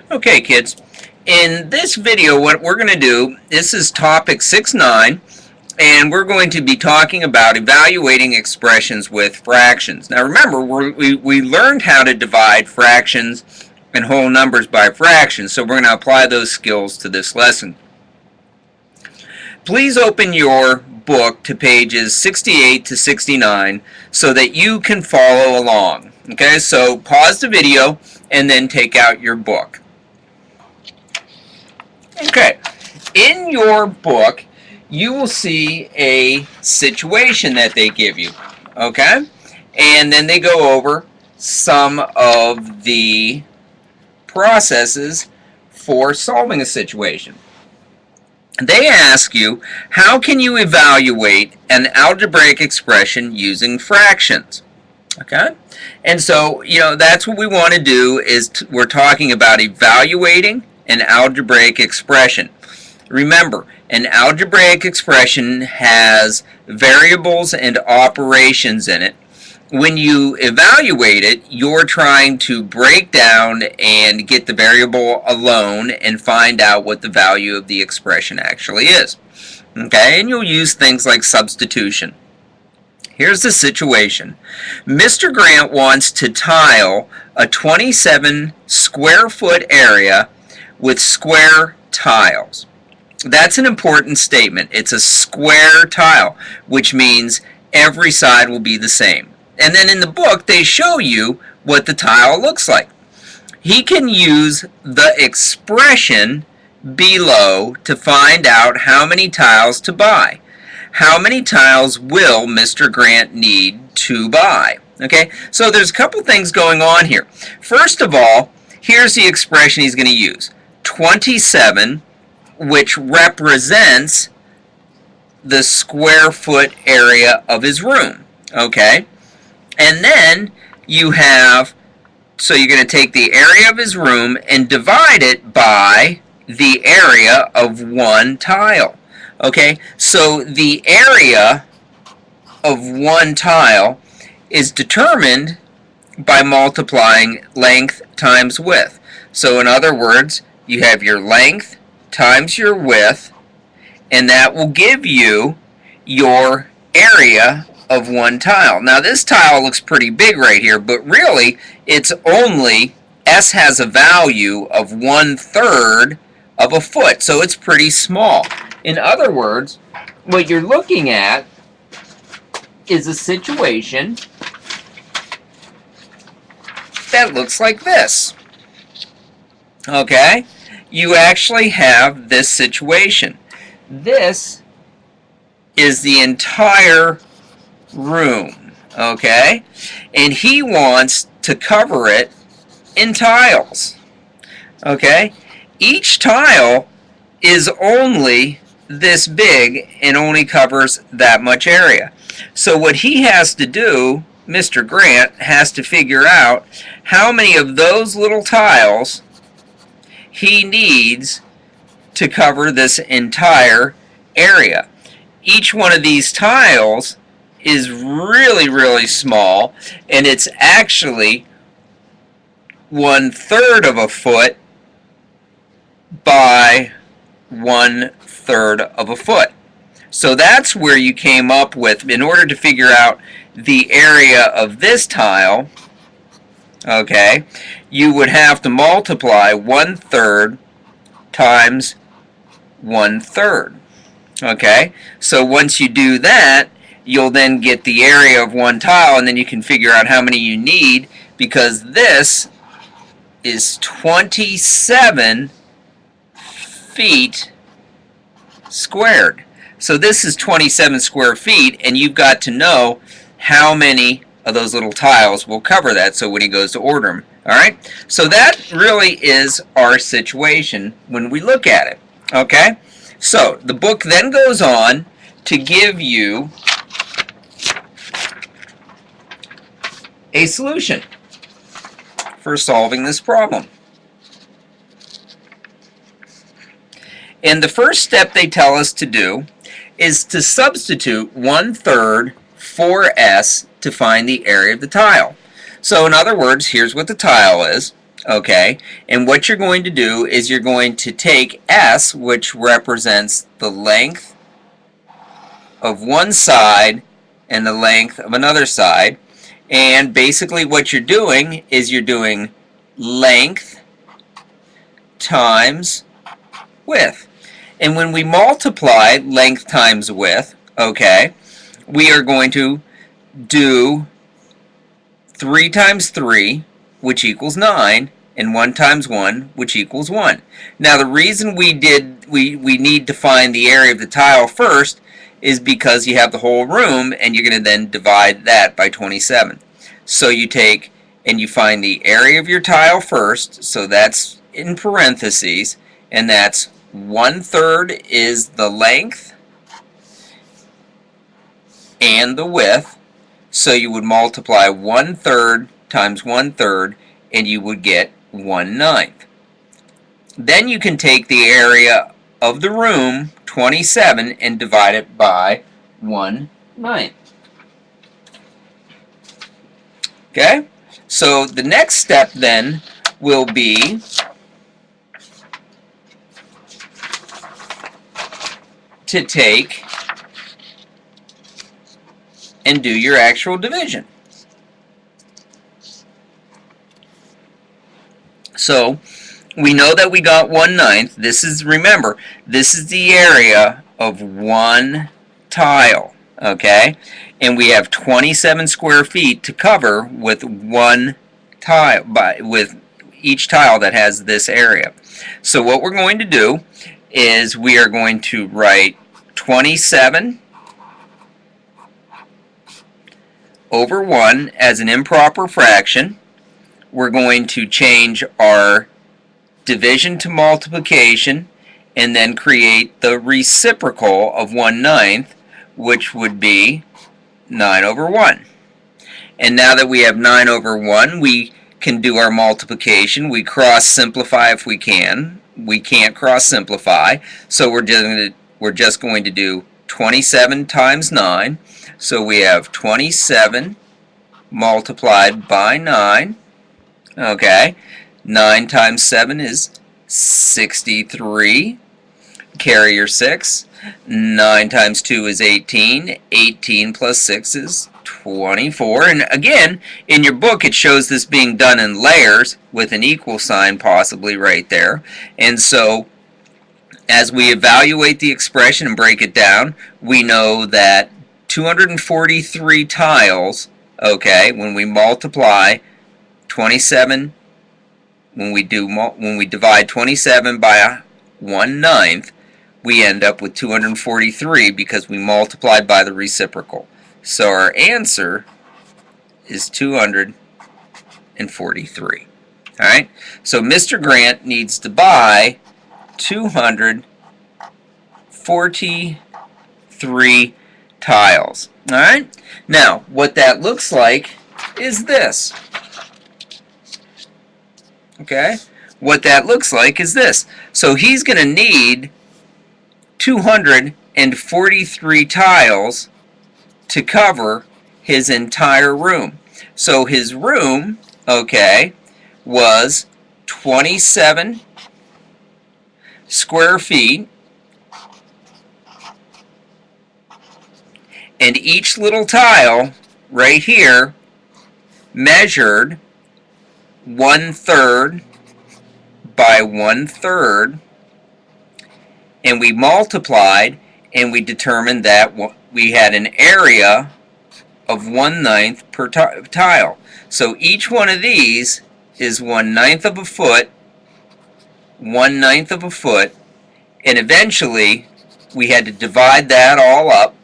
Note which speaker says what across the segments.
Speaker 1: Okay, kids, in this video what we're going to do, this is topic 6-9, and we're going to be talking about evaluating expressions with fractions. Now remember, we learned how to divide fractions and whole numbers by fractions, so we're going to apply those skills to this lesson. Please open your book to pages 68 to 69 so that you can follow along. Okay, so pause the video and then take out your book. Okay, in your book you will see a situation that they give you, okay? And then they go over some of the processes for solving a situation. They ask you, how can you evaluate an algebraic expression using fractions? Okay? And so, that's what we want to do is we're talking about evaluating an algebraic expression. Remember, an algebraic expression has variables and operations in it. When you evaluate it, you're trying to break down and get the variable alone and find out what the value of the expression actually is. Okay, and you'll use things like substitution. Here's the situation. Mr. Grant wants to tile a 27 square foot area with square tiles. That's an important statement. It's a square tile, which means every side will be the same. And then in the book, they show you what the tile looks like. He can use the expression below to find out how many tiles to buy. How many tiles will Mr. Grant need to buy? Okay, so there's a couple things going on here. First of all, here's the expression he's going to use. 27, which represents the square foot area of his room. Okay? And then you have, so you're going to take the area of his room and divide it by the area of one tile. Okay? So the area of one tile is determined by multiplying length times width. So in other words, you have your length times your width, and that will give you your area of one tile. Now this tile looks pretty big right here, but really it's only, S has a value of 1/3 of a foot, so it's pretty small. In other words, what you're looking at is a situation that looks like this. Okay? You actually have this situation. This is the entire room, okay? And he wants to cover it in tiles, okay? Each tile is only this big and only covers that much area. So what he has to do, Mr. Grant has to figure out how many of those little tiles he needs to cover this entire area. Each one of these tiles is really, really small, and it's actually 1/3 of a foot by 1/3 of a foot. So that's where you came up with, in order to figure out the area of this tile, okay, you would have to multiply 1/3 times 1/3. Okay, so once you do that, you'll then get the area of one tile, and then you can figure out how many you need, because this is 27 feet squared. So this is 27 square feet, and you've got to know how many of those little tiles will cover that, so when he goes to order them. Alright, so that really is our situation when we look at it. Okay, so the book then goes on to give you a solution for solving this problem. And the first step they tell us to do is to substitute 1/3 for S to find the area of the tile. So in other words, here's what the tile is. Okay, and what you're going to do is you're going to take S, which represents the length of one side and the length of another side, and basically what you're doing is you're doing length times width. And when we multiply length times width, okay, we are going to do 3 times 3, which equals 9, and 1 times 1, which equals 1. Now the reason we need to find the area of the tile first is because you have the whole room, and you're going to then divide that by 27. So you take and you find the area of your tile first, so that's in parentheses, and that's 1/3 is the length and the width, so you would multiply 1/3 times 1/3, and you would get 1/9. Then you can take the area of the room, 27, and divide it by 1/9. Okay? So the next step then will be to take and do your actual division. So we know that we got 1/9. This is, remember, this is the area of one tile, okay? And we have 27 square feet to cover with one tile, with each tile that has this area. So what we're going to do is we are going to write 27 over 1 as an improper fraction. We're going to change our division to multiplication and then create the reciprocal of 1/9, which would be 9 over 1. And now that we have 9 over 1, we can do our multiplication. We cross simplify if we can. We can't cross simplify, so we're just going to do 27 times 9. So we have 27 multiplied by 9. Okay, 9 times 7 is 63. Carry your 6. 9 times 2 is 18. 18 plus 6 is 24. And again, in your book it shows this being done in layers with an equal sign possibly right there. And so as we evaluate the expression and break it down, we know that 243 tiles, okay, when we multiply 27, when we divide 27 by 1/9, we end up with 243 because we multiplied by the reciprocal. So our answer is 243. Alright, so Mr. Grant needs to buy 243 tiles. Alright, now what that looks like is this. Okay, what that looks like is this. So he's going to need 243 tiles to cover his entire room. So his room, okay, was 27 square feet, and each little tile right here measured 1/3 by 1/3, and we multiplied and we determined that we had an area of 1/9 per tile. So each one of these is 1/9 of a foot, 1/9 of a foot, and eventually we had to divide that all up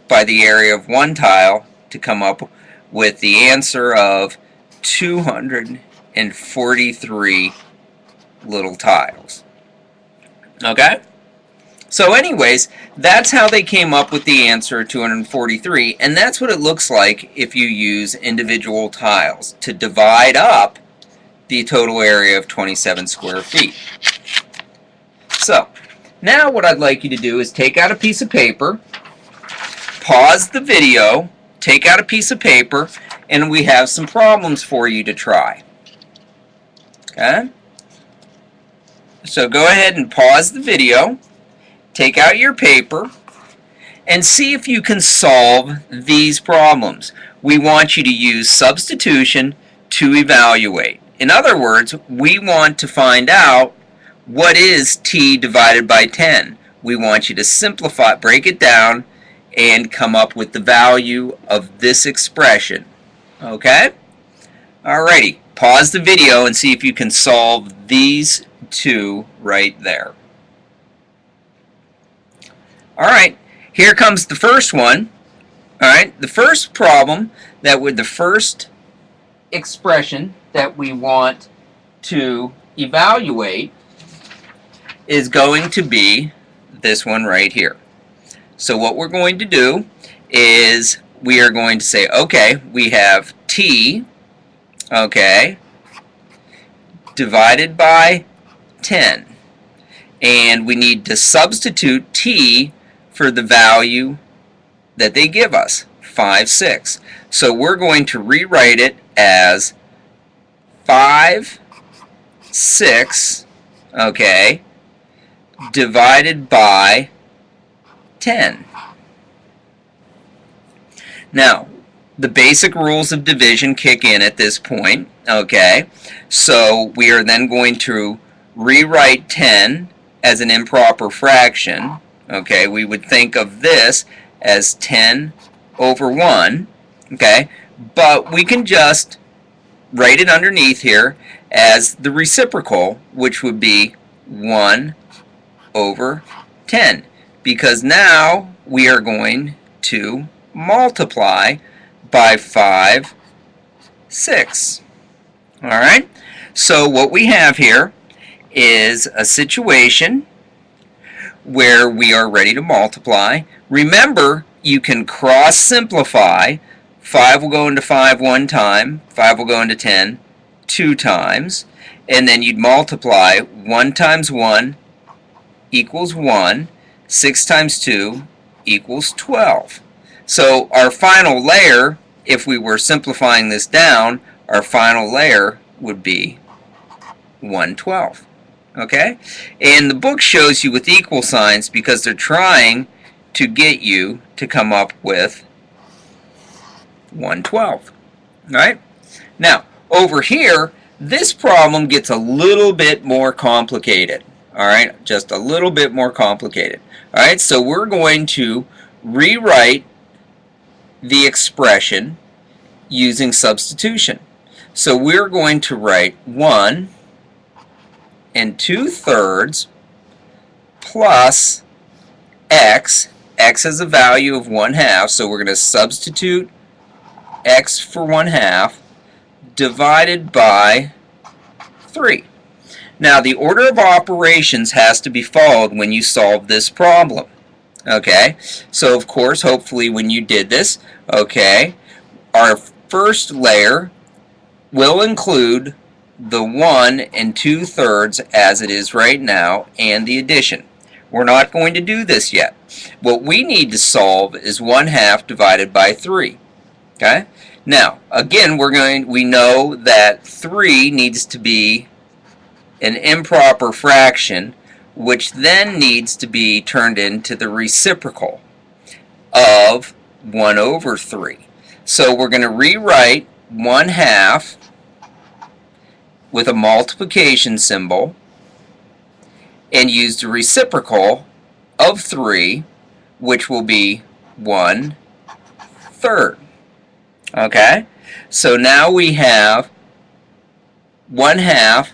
Speaker 1: by the area of one tile to come up with the answer of 243 little tiles. Okay? So anyways, that's how they came up with the answer of 243, and that's what it looks like if you use individual tiles to divide up the total area of 27 square feet. So, now what I'd like you to do is take out a piece of paper, pause the video, take out a piece of paper, and we have some problems for you to try. Okay? So go ahead and pause the video, take out your paper, and see if you can solve these problems. We want you to use substitution to evaluate. In other words, we want to find out what is t divided by 10. We want you to simplify, break it down, and come up with the value of this expression. Okay? Alrighty, pause the video and see if you can solve these two right there. Alright, here comes the first one. Alright, the first problem the first expression that we want to evaluate is going to be this one right here. So what we're going to do is we are going to say, okay, we have t, okay, divided by 10. And we need to substitute t for the value that they give us, 5, 6. So we're going to rewrite it as 5, 6, okay, divided by 10. Now, the basic rules of division kick in at this point, okay? So we are then going to rewrite 10 as an improper fraction, okay? We would think of this as 10 over 1, okay? But we can just write it underneath here as the reciprocal, which would be 1 over 10, because now we are going to multiply by 5, 6. Alright, so what we have here is a situation where we are ready to multiply. Remember, you can cross simplify. 5 will go into 5 one time, 5 will go into 10 two times, and then you'd multiply 1 times 1 equals 1, 6 times 2 equals 12. So our final layer, if we were simplifying this down, our final layer would be 112. Okay? And the book shows you with equal signs because they're trying to get you to come up with 112. Alright? Now, over here, this problem gets a little bit more complicated. Alright? Just a little bit more complicated. Alright? So we're going to rewrite the expression using substitution. So we're going to write 1 2/3 plus x. X has a value of 1/2, so we're going to substitute x for 1/2 divided by 3. Now the order of operations has to be followed when you solve this problem. Okay, so of course, hopefully when you did this, okay, our first layer will include the 1 2/3 as it is right now and the addition. We're not going to do this yet. What we need to solve is 1/2 divided by 3. Okay? Now, again, we know that 3 needs to be an improper fraction, which then needs to be turned into the reciprocal of 1 over 3. So we're going to rewrite 1/2 with a multiplication symbol and use the reciprocal of 3, which will be 1/3. Okay? So now we have 1/2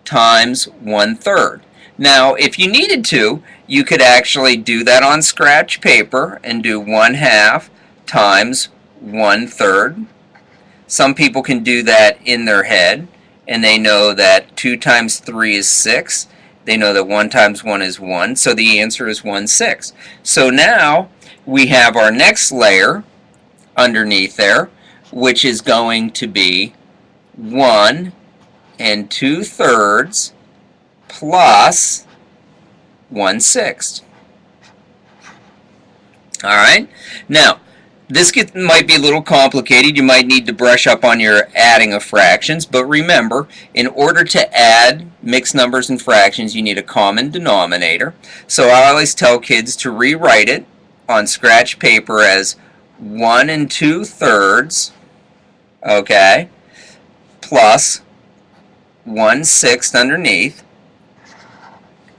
Speaker 1: times 1/3. Now, if you needed to, you could actually do that on scratch paper and do 1/2 times 1/3. Some people can do that in their head, and they know that 2 times 3 is 6. They know that 1 times 1 is 1, so the answer is 1/6. So now we have our next layer underneath there, which is going to be 1 2/3 plus 1/6. Alright, now might be a little complicated. You might need to brush up on your adding of fractions, but remember, in order to add mixed numbers and fractions, you need a common denominator. So I always tell kids to rewrite it on scratch paper as 1 2/3, okay, plus 1/6 underneath,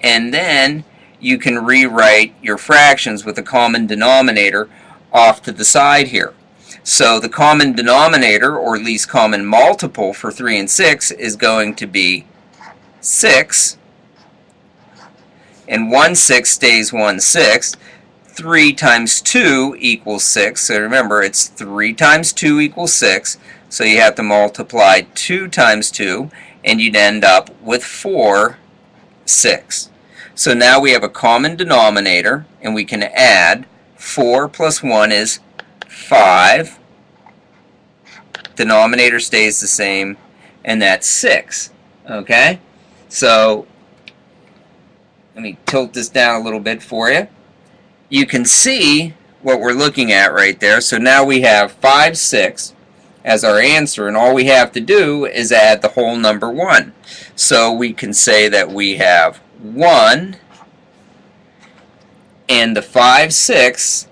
Speaker 1: and then you can rewrite your fractions with a common denominator off to the side here. So the common denominator, or least common multiple, for 3 and 6 is going to be 6, and 1/6 stays 1/6. 3 times 2 equals 6, so remember it's 3 times 2 equals 6, so you have to multiply 2 times 2, and you'd end up with 4 6. So now we have a common denominator, and we can add 4 plus 1 is 5. Denominator stays the same, and that's 6. Okay? So let me tilt this down a little bit for you. You can see what we're looking at right there. So now we have 5 6 as our answer, and all we have to do is add the whole number 1. So we can say that we have 1 and the 5 6,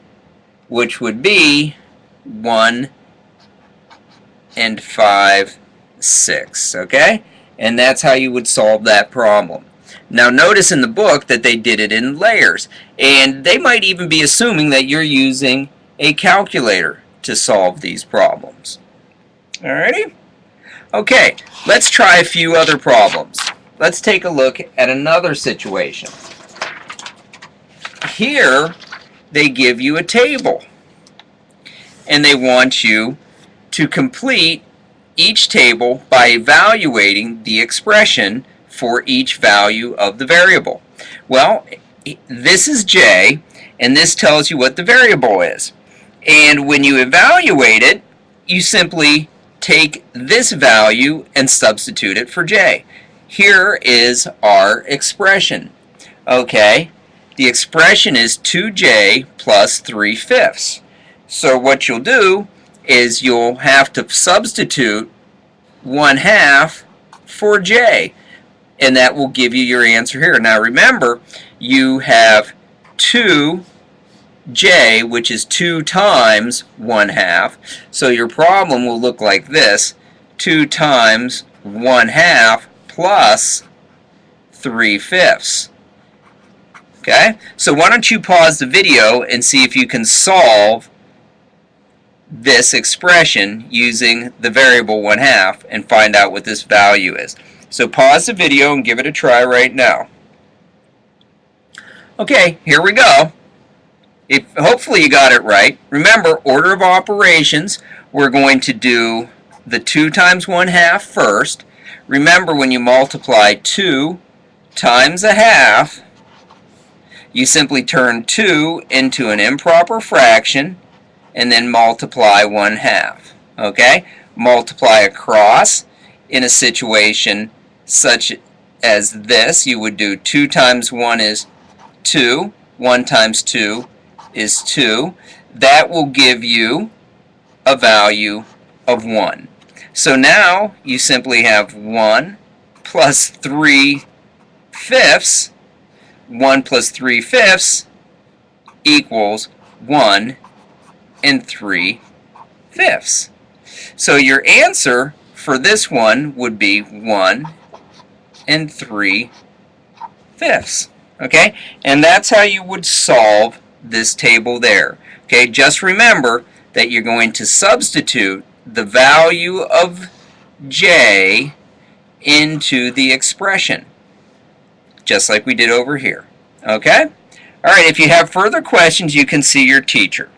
Speaker 1: which would be 1 and 5 6, okay? And that's how you would solve that problem. Now notice in the book that they did it in layers, and they might even be assuming that you're using a calculator to solve these problems. Alrighty? Okay, let's try a few other problems. Let's take a look at another situation. Here they give you a table, and they want you to complete each table by evaluating the expression for each value of the variable. Well, this is J, and this tells you what the variable is. And when you evaluate it, you simply take this value and substitute it for J. Here is our expression. Okay, the expression is 2J plus 3/5. So what you'll do is you'll have to substitute 1/2 for J, and that will give you your answer here. Now remember, you have 2J, which is 2 times 1/2, so your problem will look like this: 2 times 1/2 plus 3/5. Okay, so why don't you pause the video and see if you can solve this expression using the variable 1/2 and find out what this value is. So pause the video and give it a try right now. Okay, here we go. Hopefully you got it right. Remember, order of operations, we're going to do the 2 times 1/2 first. Remember, when you multiply 2 times 1/2, you simply turn 2 into an improper fraction and then multiply 1/2. Okay? Multiply across. In a situation such as this, you would do 2 times 1 is 2. 1 times 2 is 2. That will give you a value of 1. So now you simply have 1 plus 3/5. 1 plus 3/5 equals 1 and 3/5. So your answer for this one would be 1 and 3/5. Okay? And that's how you would solve this table there. Okay? Just remember that you're going to substitute the value of J into the expression, just like we did over here. Okay? Alright, if you have further questions, you can see your teacher.